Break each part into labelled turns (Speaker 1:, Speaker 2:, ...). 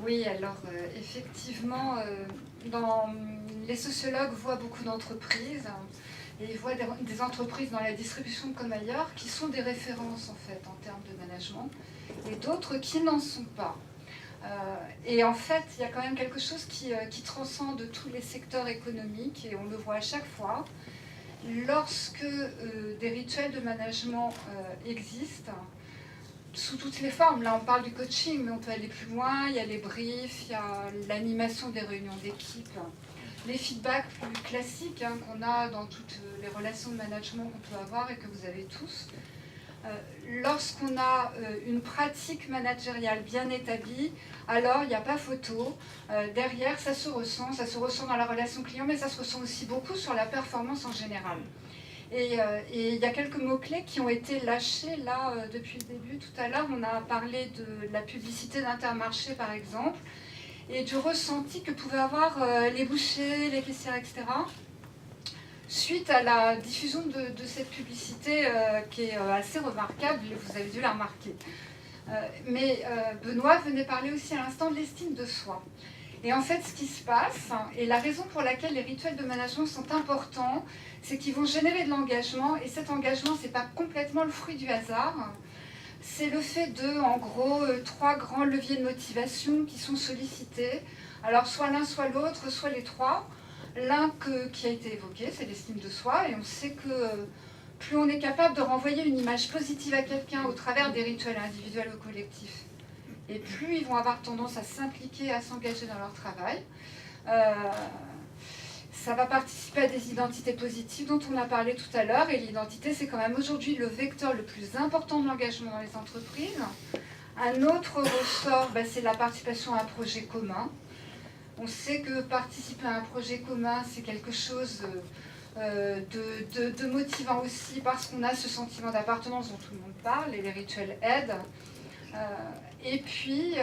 Speaker 1: Oui, alors effectivement, les sociologues voient beaucoup d'entreprises et ils voient des entreprises dans la distribution comme ailleurs qui sont des références en fait en termes de management et d'autres qui n'en sont pas. Et en fait, il y a quand même quelque chose qui transcende tous les secteurs économiques et on le voit à chaque fois. Lorsque des rituels de management existent, sous toutes les formes, là on parle du coaching, mais on peut aller plus loin, il y a les briefs, il y a l'animation des réunions d'équipe, les feedbacks plus classiques qu'on a dans toutes les relations de management qu'on peut avoir et que vous avez tous. Lorsqu'on a une pratique managériale bien établie, alors il n'y a pas photo. Derrière, ça se ressent dans la relation client, mais ça se ressent aussi beaucoup sur la performance en général. Et il y a quelques mots-clés qui ont été lâchés là depuis le début. Tout à l'heure, on a parlé de la publicité d'Intermarché, par exemple, et du ressenti que pouvaient avoir les bouchers, les caissières, etc., suite à la diffusion de cette publicité qui est assez remarquable, vous avez dû la remarquer. Mais Benoît venait parler aussi à l'instant de l'estime de soi. Et en fait, ce qui se passe, et la raison pour laquelle les rituels de management sont importants, c'est qu'ils vont générer de l'engagement, et cet engagement, ce n'est pas complètement le fruit du hasard. C'est le fait de, en gros, 3 grands leviers de motivation qui sont sollicités. Alors, soit l'un, soit l'autre, soit les 3. L'un qui a été évoqué, c'est l'estime de soi, et on sait que plus on est capable de renvoyer une image positive à quelqu'un au travers des rituels individuels ou collectifs, et plus ils vont avoir tendance à s'impliquer, à s'engager dans leur travail. Ça va participer à des identités positives dont on a parlé tout à l'heure, et l'identité, c'est quand même aujourd'hui le vecteur le plus important de l'engagement dans les entreprises. Un autre ressort, c'est la participation à un projet commun. On sait que participer à un projet commun, c'est quelque chose de motivant aussi parce qu'on a ce sentiment d'appartenance dont tout le monde parle et les rituels aident. Et puis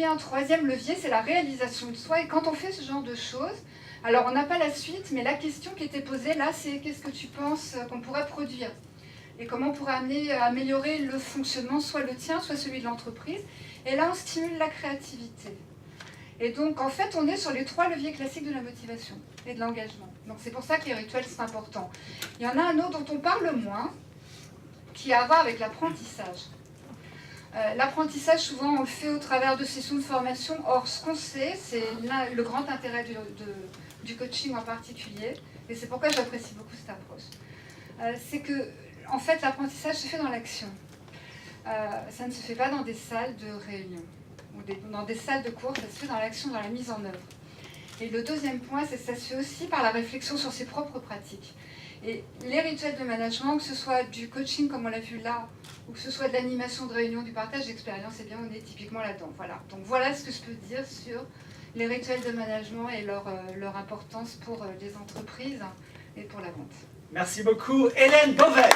Speaker 1: un troisième levier, c'est la réalisation de soi. Et quand on fait ce genre de choses, alors on n'a pas la suite, mais la question qui était posée là, c'est qu'est-ce que tu penses qu'on pourrait produire ? Et comment on pourrait améliorer le fonctionnement, soit le tien, soit celui de l'entreprise. Et là, on stimule la créativité. Et donc, en fait, on est sur les 3 leviers classiques de la motivation et de l'engagement. Donc, c'est pour ça que les rituels, c'est important. Il y en a un autre dont on parle moins, qui a à voir avec l'apprentissage. L'apprentissage, souvent, on le fait au travers de sessions de formation. Or, ce qu'on sait, c'est le grand intérêt du coaching en particulier, et c'est pourquoi j'apprécie beaucoup cette approche. C'est que, en fait, l'apprentissage se fait dans l'action. Ça ne se fait pas dans des salles de réunion. Dans des salles de cours, ça se fait dans l'action, dans la mise en œuvre. Et le deuxième point, c'est que ça se fait aussi par la réflexion sur ses propres pratiques. Et les rituels de management, que ce soit du coaching comme on l'a vu là, ou que ce soit de l'animation de réunion, du partage d'expérience, eh bien on est typiquement là-dedans. Voilà. Donc voilà ce que je peux dire sur les rituels de management et leur importance pour les entreprises et pour la vente.
Speaker 2: Merci beaucoup, Hélène Beauvais.